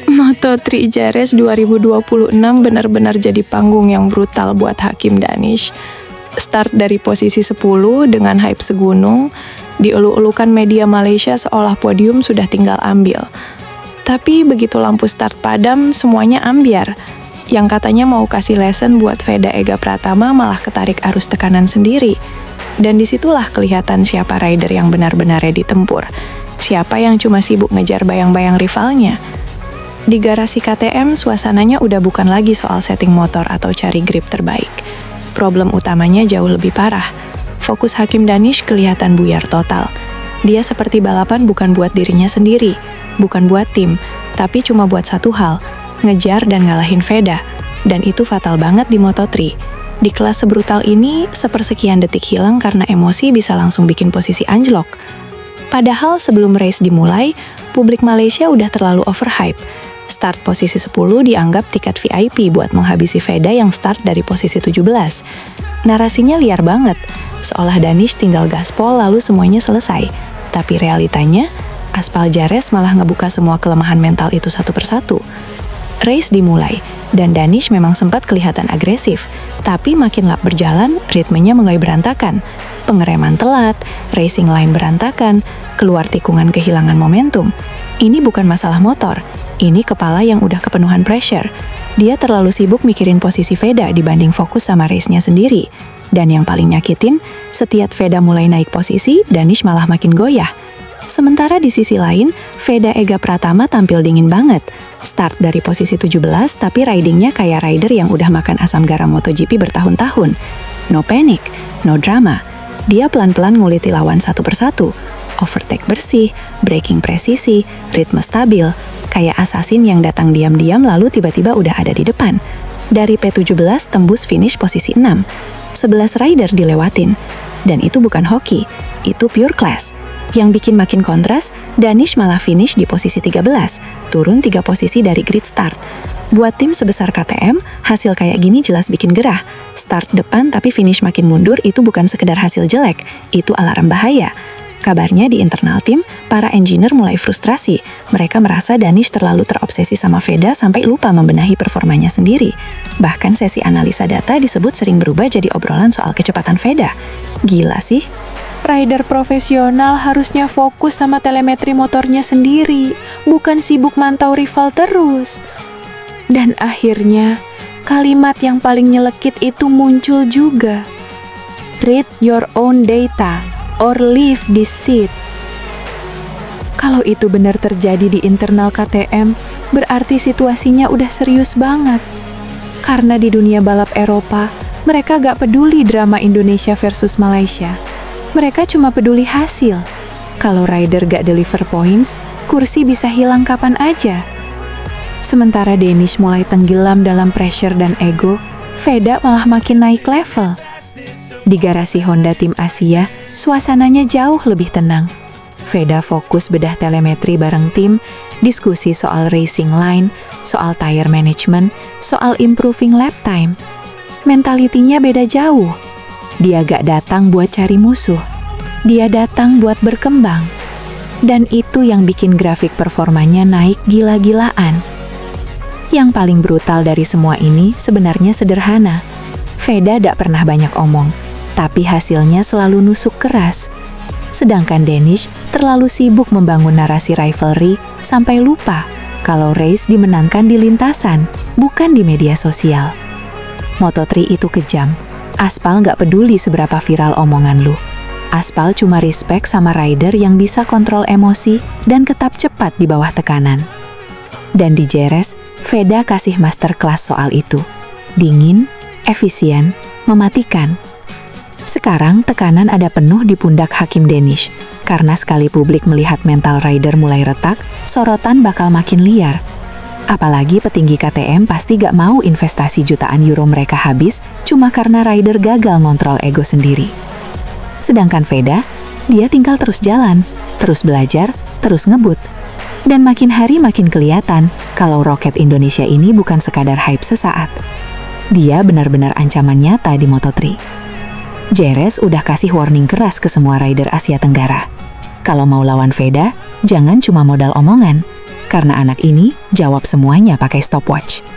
Moto3 Jerez 2026 benar-benar jadi panggung yang brutal buat Hakim Danish. Start dari posisi 10 dengan hype segunung, dielu-elukan media Malaysia seolah podium sudah tinggal ambil. Tapi begitu lampu start padam, semuanya ambyar. Yang katanya mau kasih lesson buat Veda Ega Pratama malah ketarik arus tekanan sendiri. Dan disitulah kelihatan siapa rider yang benar-benar ready tempur. Siapa yang cuma sibuk ngejar bayang-bayang rivalnya. Di garasi KTM, suasananya udah bukan lagi soal setting motor atau cari grip terbaik. Problem utamanya jauh lebih parah. Fokus Hakim Danish kelihatan buyar total. Dia seperti balapan bukan buat dirinya sendiri, bukan buat tim, tapi cuma buat satu hal, ngejar dan ngalahin Veda. Dan itu fatal banget di Moto3. Di kelas sebrutal ini, sepersekian detik hilang karena emosi bisa langsung bikin posisi anjlok. Padahal sebelum race dimulai, publik Malaysia udah terlalu overhype. Start posisi 10 dianggap tiket VIP buat menghabisi Veda yang start dari posisi 17. Narasinya liar banget, seolah Danish tinggal gaspol lalu semuanya selesai. Tapi realitanya, aspal Jerez malah ngebuka semua kelemahan mental itu satu persatu. Race dimulai, dan Danish memang sempat kelihatan agresif. Tapi makin lap berjalan, ritmenya mulai berantakan. Pengereman telat, racing line berantakan, keluar tikungan kehilangan momentum. Ini bukan masalah motor, ini kepala yang udah kepenuhan pressure. Dia terlalu sibuk mikirin posisi Veda dibanding fokus sama race-nya sendiri. Dan yang paling nyakitin, setiap Veda mulai naik posisi, Danish malah makin goyah. Sementara di sisi lain, Veda Ega Pratama tampil dingin banget. Start dari posisi 17, tapi ridingnya kayak rider yang udah makan asam garam MotoGP bertahun-tahun. No panic, no drama. Dia pelan-pelan nguliti lawan satu persatu. Overtake bersih, braking presisi, ritme stabil, kayak assassin yang datang diam-diam lalu tiba-tiba udah ada di depan. Dari P17 tembus finish posisi 6. 11 rider dilewatin. Dan itu bukan hoki, itu pure class. Yang bikin makin kontras, Danish malah finish di posisi 13, turun 3 posisi dari grid start. Buat tim sebesar KTM, hasil kayak gini jelas bikin gerah. Start depan tapi finish makin mundur itu bukan sekedar hasil jelek, itu alarm bahaya. Kabarnya di internal tim, para engineer mulai frustrasi. Mereka merasa Danish terlalu terobsesi sama Veda sampai lupa membenahi performanya sendiri. Bahkan sesi analisa data disebut sering berubah jadi obrolan soal kecepatan Veda. Gila sih. Rider profesional harusnya fokus sama telemetri motornya sendiri, bukan sibuk mantau rival terus. Dan akhirnya, kalimat yang paling nyelekit itu muncul juga. Read your own data or leave this seat. Kalau itu benar terjadi di internal KTM, berarti situasinya udah serius banget. Karena di dunia balap Eropa, mereka gak peduli drama Indonesia versus Malaysia. Mereka cuma peduli hasil. Kalau rider gak deliver points, kursi bisa hilang kapan aja. Sementara Danish mulai tenggelam dalam pressure dan ego, Veda malah makin naik level. Di garasi Honda tim Asia, suasananya jauh lebih tenang. Veda fokus bedah telemetri bareng tim, diskusi soal racing line, soal tire management, soal improving lap time. Mentalitinya beda jauh. Dia gak datang buat cari musuh. Dia datang buat berkembang. Dan itu yang bikin grafik performanya naik gila-gilaan. Yang paling brutal dari semua ini sebenarnya sederhana. Veda gak pernah banyak omong, tapi hasilnya selalu nusuk keras. Sedangkan Danish terlalu sibuk membangun narasi rivalry sampai lupa kalau race dimenangkan di lintasan, bukan di media sosial. Moto3 itu kejam. Aspal gak peduli seberapa viral omongan lu. Aspal cuma respect sama rider yang bisa kontrol emosi dan ketap cepat di bawah tekanan. Dan di Jerez, Veda kasih masterclass soal itu. Dingin, efisien, mematikan. Sekarang tekanan ada penuh di pundak Hakim Danish. Karena sekali publik melihat mental rider mulai retak, sorotan bakal makin liar. Apalagi petinggi KTM pasti gak mau investasi jutaan euro mereka habis cuma karena rider gagal ngontrol ego sendiri. Sedangkan Veda, dia tinggal terus jalan, terus belajar, terus ngebut. Dan makin hari makin kelihatan kalau roket Indonesia ini bukan sekadar hype sesaat. Dia benar-benar ancaman nyata di Moto3. Jerez udah kasih warning keras ke semua rider Asia Tenggara. Kalau mau lawan Veda, jangan cuma modal omongan. karena anak ini jawab semuanya pakai stopwatch.